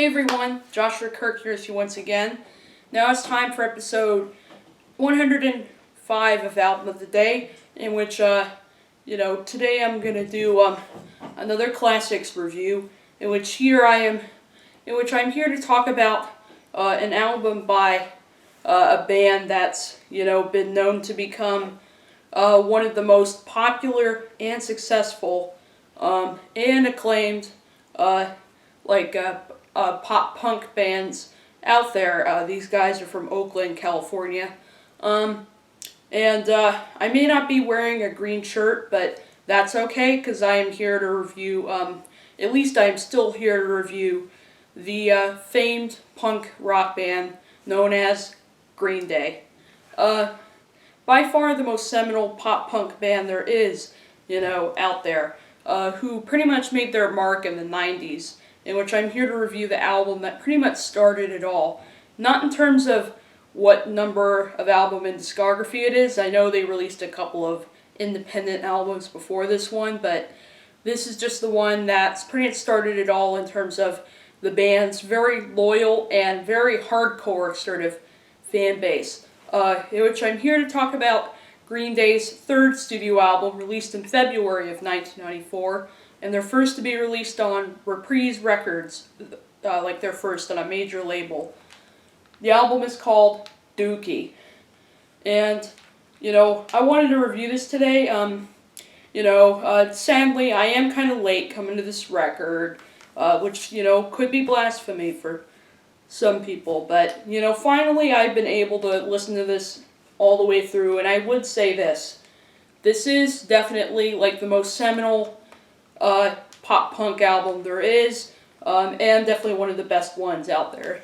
Hey everyone, Joshua Kirk here with you once again. Now it's time for episode 105 of Album of the Day, in which, today I'm going to do another classics review, in which I'm here to talk about an album by a band that's, been known to become one of the most popular and successful and acclaimed pop punk bands out there. These guys are from Oakland, California. I may not be wearing a green shirt, but that's okay because I am here to review, at least I am still here to review the famed punk rock band known as Green Day. By far the most seminal pop punk band there is, out there, who pretty much made their mark in the 90s. In which I'm here to review the album that pretty much started it all. Not in terms of what number of album in discography it is. I know they released a couple of independent albums before this one, but this is just the one that's pretty much started it all in terms of the band's very loyal and very hardcore sort of fan base. In which I'm here to talk about Green Day's third studio album, released in February of 1994, and they're first to be released on Reprise Records, their first on a major label. The album is called Dookie. And, I wanted to review this today. Sadly, I am kind of late coming to this record, which, could be blasphemy for some people. But, finally I've been able to listen to this all the way through, and I would say this. This is definitely, the most seminal pop punk album there is, and definitely one of the best ones out there.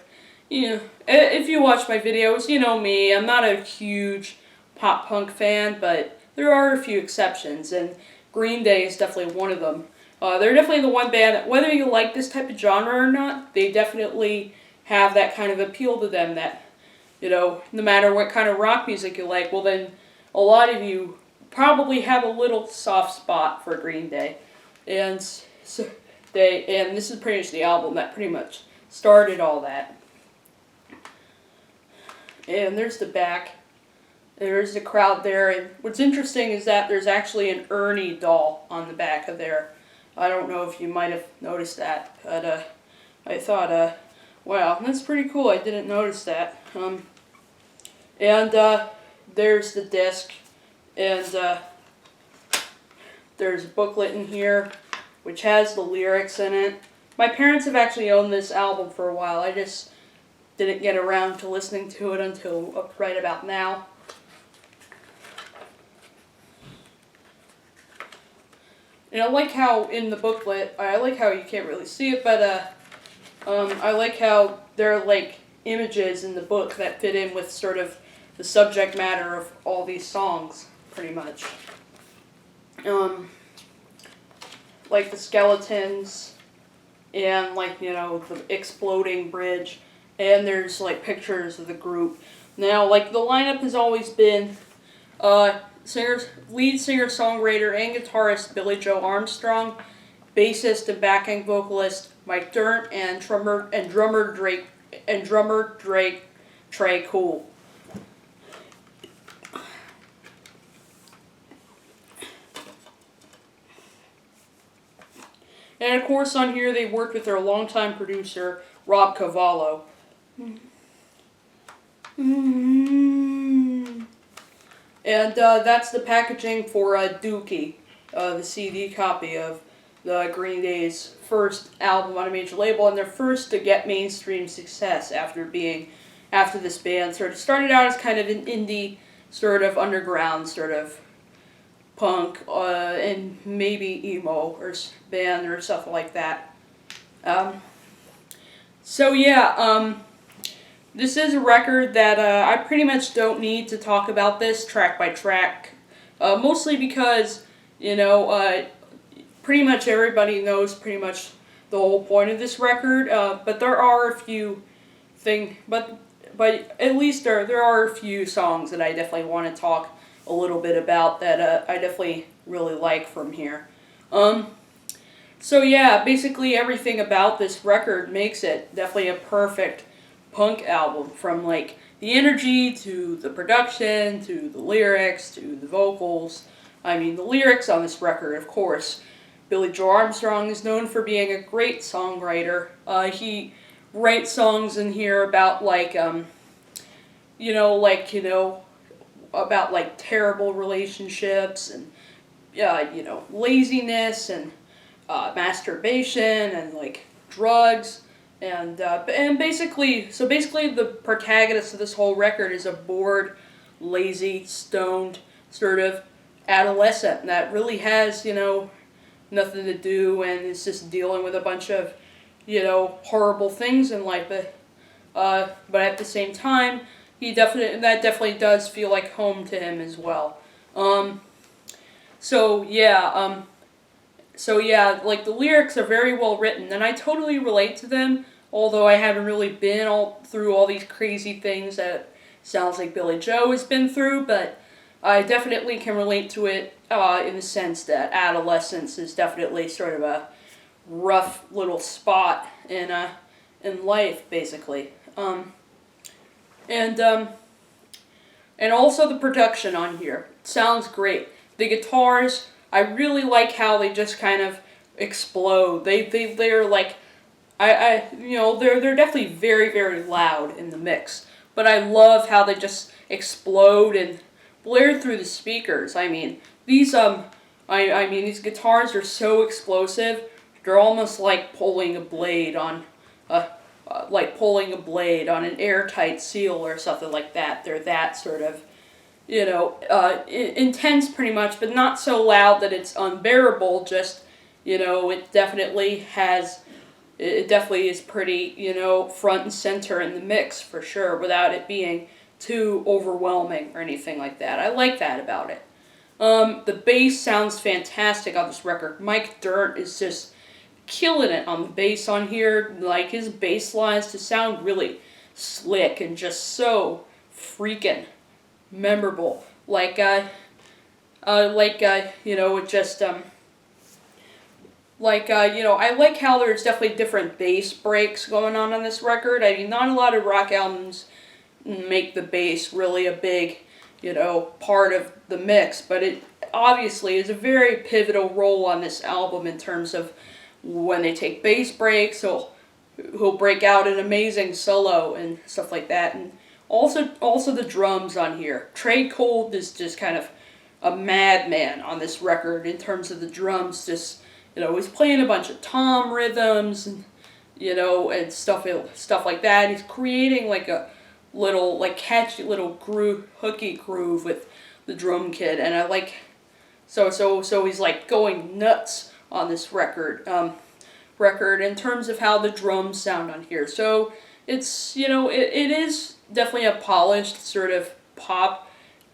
If you watch my videos, you know me, I'm not a huge pop punk fan, but there are a few exceptions, and Green Day is definitely one of them. They're definitely the one band that, whether you like this type of genre or not, they definitely have that kind of appeal to them that, no matter what kind of rock music you like, well then, a lot of you probably have a little soft spot for Green Day. And this is pretty much the album that pretty much started all that. And there's the back. There's the crowd there. And what's interesting is that there's actually an Ernie doll on the back of there. I don't know if you might have noticed that, but I thought, wow, that's pretty cool. I didn't notice that. There's the disc, and there's a booklet in here, which has the lyrics in it. My parents have actually owned this album for a while. I just didn't get around to listening to it until right about now. And I like how in the booklet, I like how you can't really see it, but I like how there are images in the book that fit in with sort of the subject matter of all these songs, pretty much. The skeletons, and the exploding bridge, and there's pictures of the group. Now, the lineup has always been lead singer, songwriter, and guitarist Billy Joe Armstrong, bassist and backing vocalist Mike Dirnt, and drummer Drake Trey Cool. And of course on here they worked with their longtime producer, Rob Cavallo. And that's the packaging for Dookie, the CD copy of the Green Day's first album on a major label, and their first to get mainstream success after this band sort of started out as kind of an indie, sort of underground, sort of punk, and maybe emo or band or stuff like that. This is a record that I pretty much don't need to talk about this track by track, mostly because, pretty much everybody knows pretty much the whole point of this record, but there are a few but at least there are a few songs that I definitely want to talk a little bit about that I definitely really like from here. So yeah, basically everything about this record makes it definitely a perfect punk album, from like the energy to the production to the lyrics to the vocals. I mean, the lyrics on this record, of course. Billy Joe Armstrong is known for being a great songwriter. He writes songs in here about like about like terrible relationships and laziness and masturbation and like drugs and basically the protagonist of this whole record is a bored, lazy, stoned sort of adolescent that really has nothing to do and is just dealing with a bunch of horrible things in life, but at the same time that definitely does feel like home to him as well. So yeah, like the lyrics are very well written, and I totally relate to them. Although I haven't really been all through all these crazy things that sounds like Billy Joe has been through, but I definitely can relate to it in the sense that adolescence is definitely sort of a rough little spot in life, basically. And also the production on here sounds great. The guitars, I really like how they just kind of explode. They're like they're definitely very, very loud in the mix. But I love how they just explode and blare through the speakers. I mean, these guitars are so explosive. They're almost like pulling a blade on an airtight seal or something like that. They're that sort of intense pretty much, but not so loud that it's unbearable. Just it definitely is pretty front and center in the mix for sure, without it being too overwhelming or anything like that. I like that about it. The bass sounds fantastic on this record. Mike Dirnt is just killing it on the bass on here. Like, his bass lines just sound really slick and just so freaking memorable. It just I like how there's definitely different bass breaks going on this record. I mean, not a lot of rock albums make the bass really a big part of the mix, but it obviously is a very pivotal role on this album in terms of when they take bass breaks. He'll break out an amazing solo and stuff like that. And also the drums on here. Trey Cold is just kind of a madman on this record in terms of the drums. Just he's playing a bunch of tom rhythms and and stuff like that. He's creating like a little catchy little hooky groove with the drum kit, and I like so he's like going nuts on this record in terms of how the drums sound on here. So it's it is definitely a polished sort of pop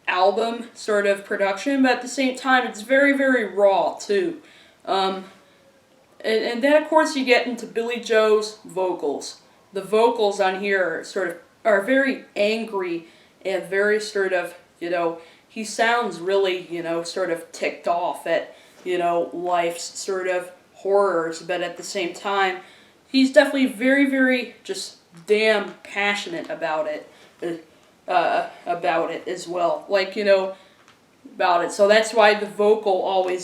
album sort of production, but at the same time it's very, very raw too. And then of course you get into Billy Joe's vocals. The vocals on here are very angry and very sort of he sounds really sort of ticked off at life's sort of horrors, but at the same time he's definitely very, very just damn passionate about it as well, about it. So that's why the vocals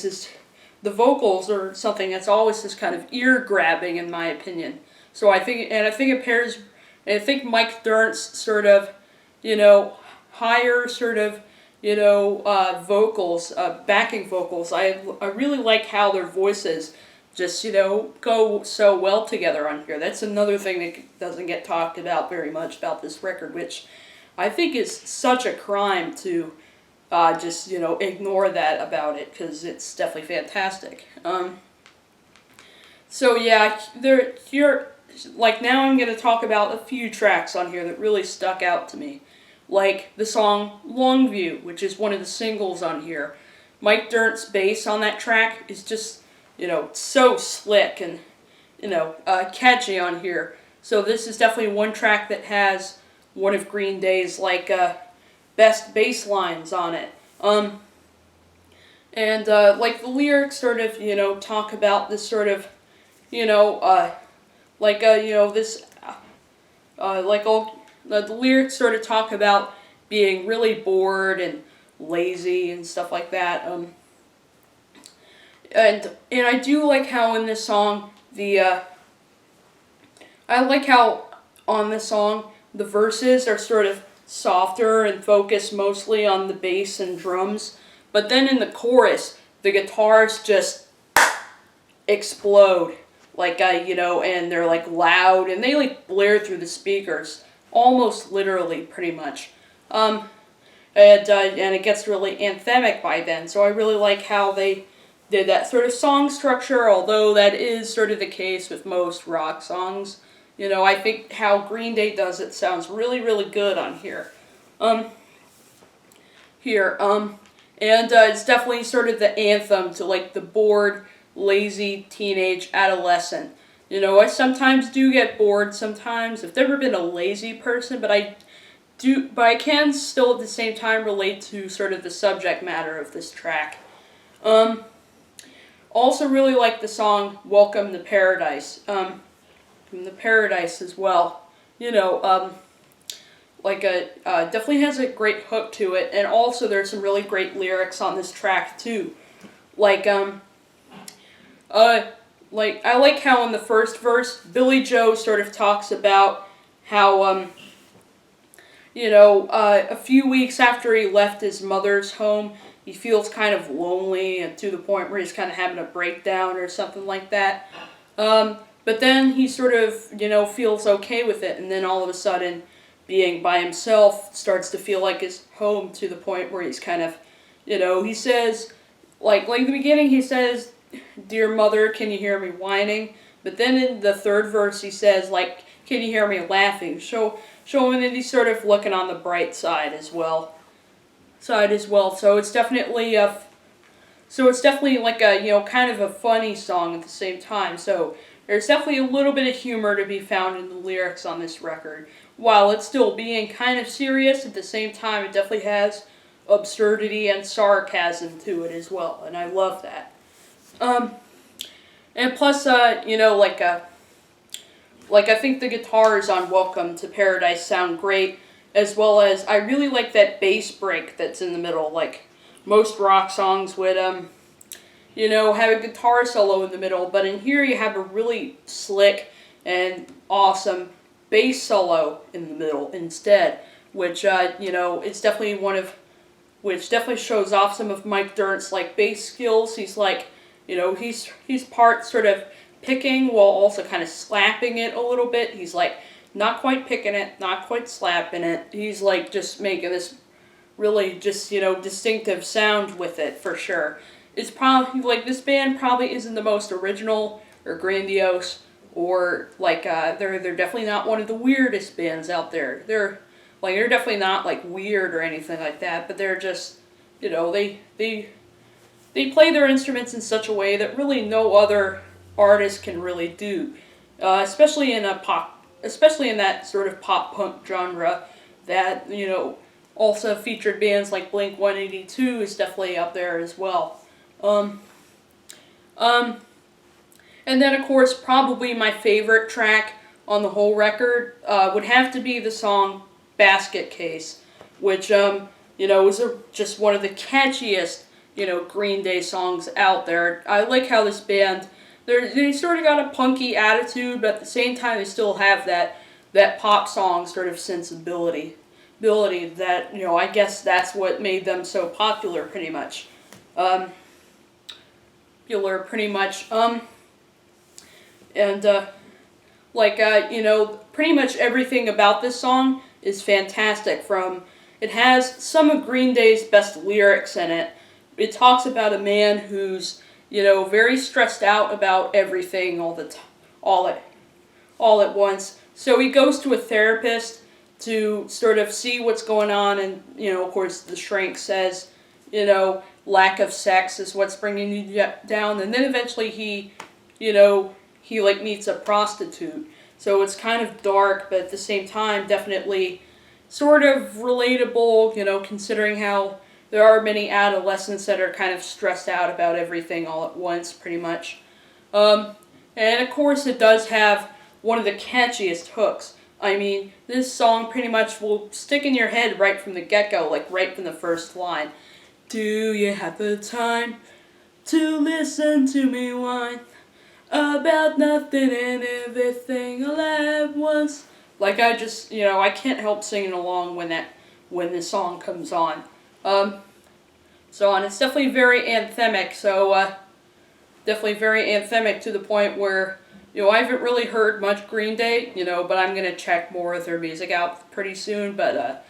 are something that's always just kind of ear grabbing in my opinion. So I think it pairs. I think Mike Dirnt's sort of higher sort of vocals, backing vocals. I really like how their voices just go so well together on here. That's another thing that doesn't get talked about very much about this record, which I think is such a crime to just ignore that about it, because it's definitely fantastic. So yeah, now I'm going to talk about a few tracks on here that really stuck out to me. Like the song Longview, which is one of the singles on here. Mike Dirnt's bass on that track is just, so slick and, catchy on here. So this is definitely one track that has one of Green Day's, best bass lines on it. The lyrics sort of, talk about this sort of you know, this, like all the lyrics sort of talk about being really bored and lazy and stuff like that. And I do like how in this song I like how on this song the verses are sort of softer and focused mostly on the bass and drums, but then in the chorus the guitars just explode and they're like loud and they like blare through the speakers almost literally pretty much. And it gets really anthemic by then. So I really like how they did that sort of song structure, although that is sort of the case with most rock songs. I think how Green Day does it sounds really, really good on here. Um, and it's definitely sort of the anthem to like the bored, lazy teenage adolescent. I sometimes do get bored sometimes. I've never been a lazy person, but I can still at the same time relate to sort of the subject matter of this track. Also really like the song Welcome to Paradise. From the Paradise as well. Definitely has a great hook to it, and also there's some really great lyrics on this track too. I like how in the first verse, Billy Joe sort of talks about how, a few weeks after he left his mother's home, he feels kind of lonely and to the point where he's kind of having a breakdown or something like that. But then he sort of, feels okay with it, and then all of a sudden, being by himself starts to feel like his home to the point where he's kind of, he says, like the beginning he says, "Dear mother, can you hear me whining?" But then in the third verse he says, like, "Can you hear me laughing?" Showing that he's sort of looking on the bright side as well. So it's definitely like a, kind of a funny song at the same time. So there's definitely a little bit of humor to be found in the lyrics on this record. While it's still being kind of serious, at the same time it definitely has absurdity and sarcasm to it as well, and I love that. And plus, I think the guitars on Welcome to Paradise sound great, as well as I really like that bass break that's in the middle. Like most rock songs would, have a guitar solo in the middle, but in here you have a really slick and awesome bass solo in the middle instead, which, it's definitely which definitely shows off some of Mike Dirnt's like bass skills. He's like, he's part sort of picking while also kind of slapping it a little bit. He's like not quite picking it, not quite slapping it. He's like just making this really just, distinctive sound with it for sure. It's probably like this band probably isn't the most original or grandiose or they're definitely not one of the weirdest bands out there. They're definitely not like weird or anything like that, but they're just, they play their instruments in such a way that really no other artist can really do, especially in that sort of pop punk genre that also featured bands like Blink 182 is definitely up there as well. And then of course probably my favorite track on the whole record would have to be the song Basket Case, which is just one of the catchiest Green Day songs out there. I like how this band they sort of got a punky attitude, but at the same time they still have that pop song sort of sensibility that I guess that's what made them so popular pretty much. Pretty much everything about this song is fantastic. It has some of Green Day's best lyrics in it. It talks about a man who's, very stressed out about everything all at once. So he goes to a therapist to sort of see what's going on, and, of course the shrink says, lack of sex is what's bringing you down, and then eventually he meets a prostitute. So it's kind of dark, but at the same time definitely sort of relatable, considering how there are many adolescents that are kind of stressed out about everything all at once, pretty much. And And of course it does have one of the catchiest hooks. I mean, this song pretty much will stick in your head right from the get-go, like right from the first line. Do you have the time to listen to me whine about nothing and everything all at once? Like I just, I can't help singing along when this song comes on. And it's definitely very anthemic. So definitely very anthemic to the point where I haven't really heard much Green Day, but I'm gonna check more of their music out pretty soon. But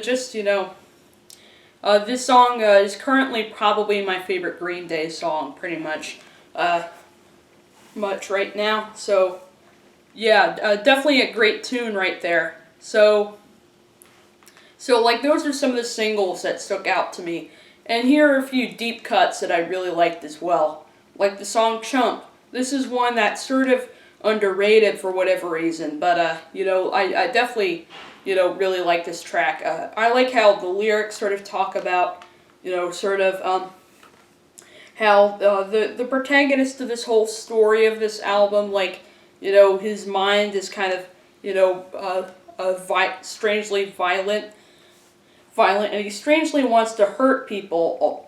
just this song is currently probably my favorite Green Day song, pretty much right now. So yeah, definitely a great tune right there. So like those are some of the singles that stuck out to me, and here are a few deep cuts that I really liked as well, like the song "Chump." This is one that's sort of underrated for whatever reason, but I definitely really like this track. I like how the lyrics sort of talk about how the protagonist of this whole story of this album, like his mind is kind of strangely violent, and he strangely wants to hurt people. Oh,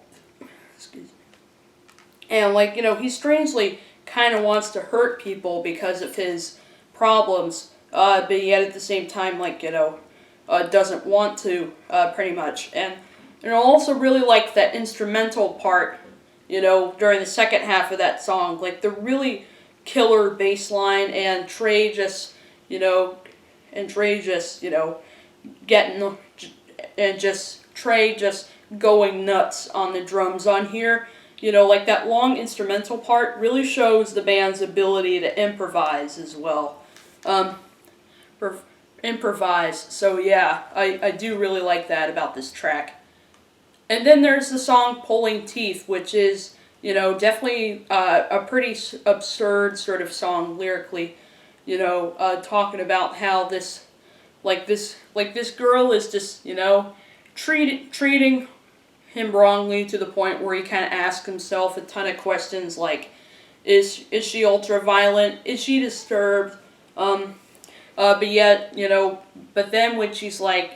excuse me. And he strangely kind of wants to hurt people because of his problems, but yet at the same time, doesn't want to, pretty much. And I also really like that instrumental part, during the second half of that song, like the really killer bass line, and Trey just, getting, and just Trey just going nuts on the drums on here. Like that long instrumental part really shows the band's ability to improvise as well. Improvise. So yeah, I do really like that about this track. And then there's the song "Pulling Teeth," which is, definitely a pretty absurd sort of song lyrically. Talking about how this girl is just, treating him wrongly to the point where he kind of asks himself a ton of questions like, is she ultra violent? Is she disturbed? But yet, but then when he's down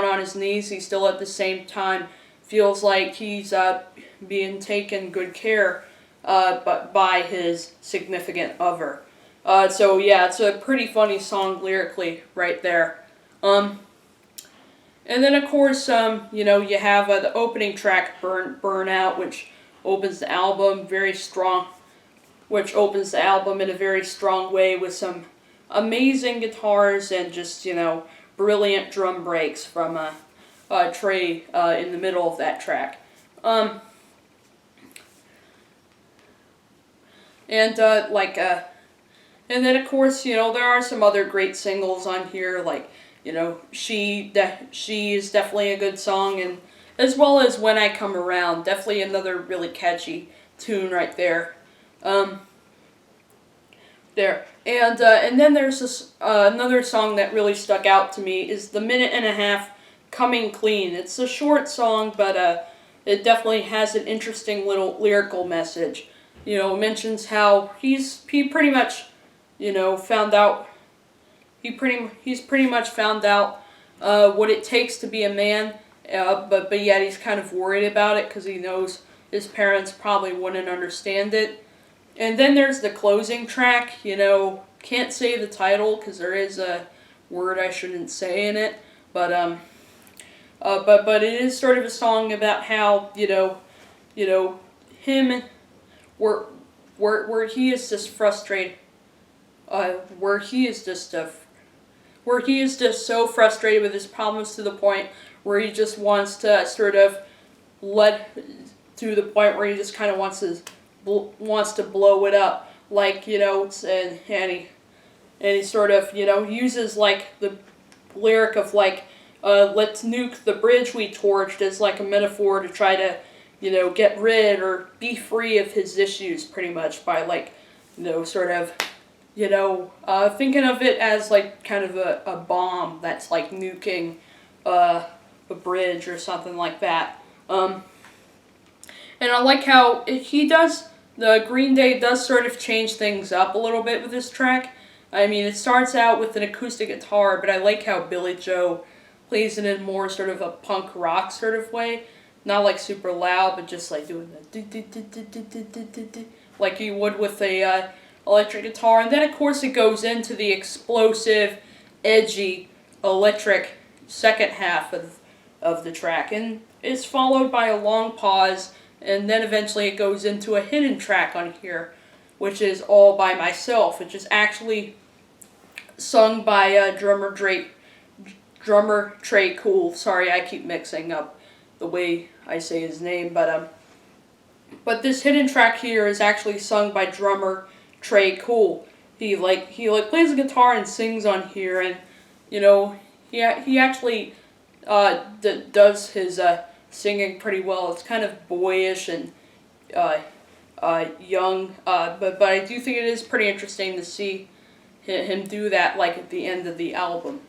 on his knees, he still at the same time feels like he's being taken good care but by his significant other. So yeah, it's a pretty funny song lyrically right there. And then of course, you have the opening track, Burnout, which opens the album in a very strong way with some amazing guitars and just, brilliant drum breaks from Trey in the middle of that track. And then of course, there are some other great singles on here, like, She is definitely a good song, and as well as When I Come Around, definitely another really catchy tune right there. And then there's this another song that really stuck out to me is the 1.5 Coming Clean. It's a short song, but it definitely has an interesting little lyrical message. It mentions how he's pretty much found out what it takes to be a man, but yet he's kind of worried about it because he knows his parents probably wouldn't understand it. And then there's the closing track. Can't say the title because there is a word I shouldn't say in it, but it is sort of a song about how him where he is just frustrated, where he is just so frustrated with his problems to the point where he just wants to to the point where he just kind of wants to blow it up, and he sort of uses like the lyric of let's nuke the bridge we torched as like a metaphor to try to get rid or be free of his issues, pretty much by thinking of it as like kind of a bomb that's like nuking a bridge or something like that. And I like how he does the Green Day does sort of change things up a little bit with this track. I mean, it starts out with an acoustic guitar, but I like how Billy Joe plays it in more sort of a punk rock sort of way. Not like super loud, but just like doing the like you would with a electric guitar. And then of course it goes into the explosive, edgy, electric second half of the track. And it's followed by a long pause, and then eventually it goes into a hidden track on here, which is All By Myself, which is actually sung by drummer Trey Cool. Sorry, I keep mixing up the way I say his name, but this hidden track here is actually sung by drummer Trey Cool. He plays the guitar and sings on here, and you know he actually does his singing pretty well. It's kind of boyish and young, but I do think it is pretty interesting to see him do that, like at the end of the album.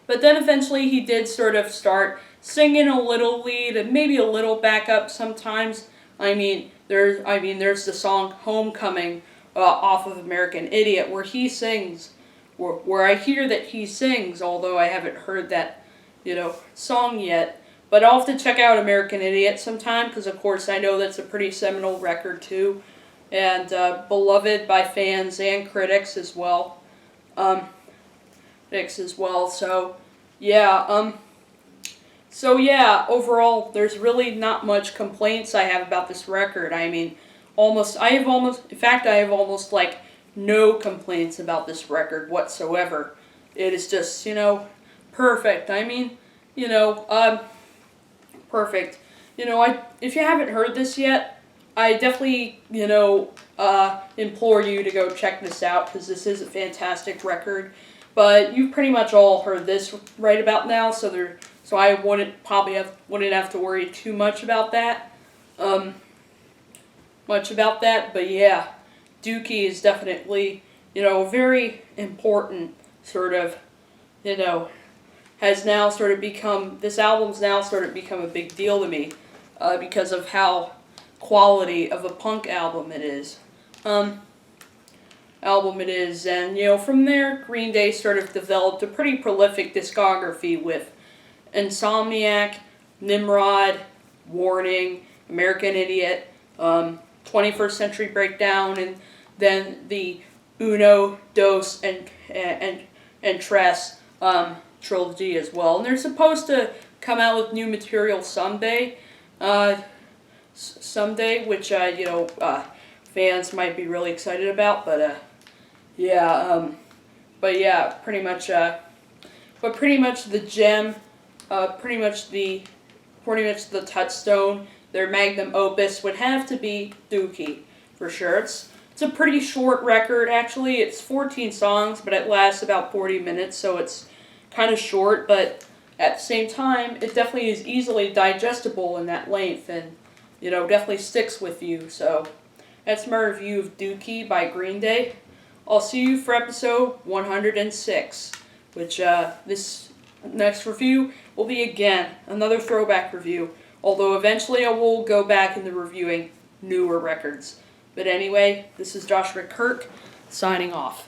But then eventually he did sort of start singing a little lead and maybe a little backup sometimes. There's the song "Homecoming" off of American Idiot where he sings, where I hear that he sings, although I haven't heard that song yet. But I'll have to check out American Idiot sometime, because of course I know that's a pretty seminal record too, and beloved by fans and critics as well. So yeah, overall, there's really not much complaints I have about this record. I mean, I have almost like no complaints about this record whatsoever. It is just, perfect. I mean, perfect. If you haven't heard this yet, I definitely, implore you to go check this out, because this is a fantastic record. But you've pretty much all heard this right about now, so I wouldn't have to worry too much about that. But yeah, Dookie is definitely, very important sort of, has now sort of become, this album's now sort of become a big deal to me, because of how quality of a punk album it is. And from there, Green Day sort of developed a pretty prolific discography with Insomniac, Nimrod, Warning, American Idiot, 21st Century Breakdown, and then the Uno, Dos, and Tres trilogy as well. And they're supposed to come out with new material someday, which fans might be really excited about. Pretty much the gem, pretty much the touchstone, their magnum opus would have to be Dookie, for sure. It's a pretty short record, actually. It's 14 songs, but it lasts about 40 minutes, so it's kind of short, but at the same time, it definitely is easily digestible in that length, and, definitely sticks with you. So that's my review of Dookie by Green Day. I'll see you for episode 106, which this next review will be, again, another throwback review, although eventually I will go back into reviewing newer records. But anyway, this is Joshua Kirk, signing off.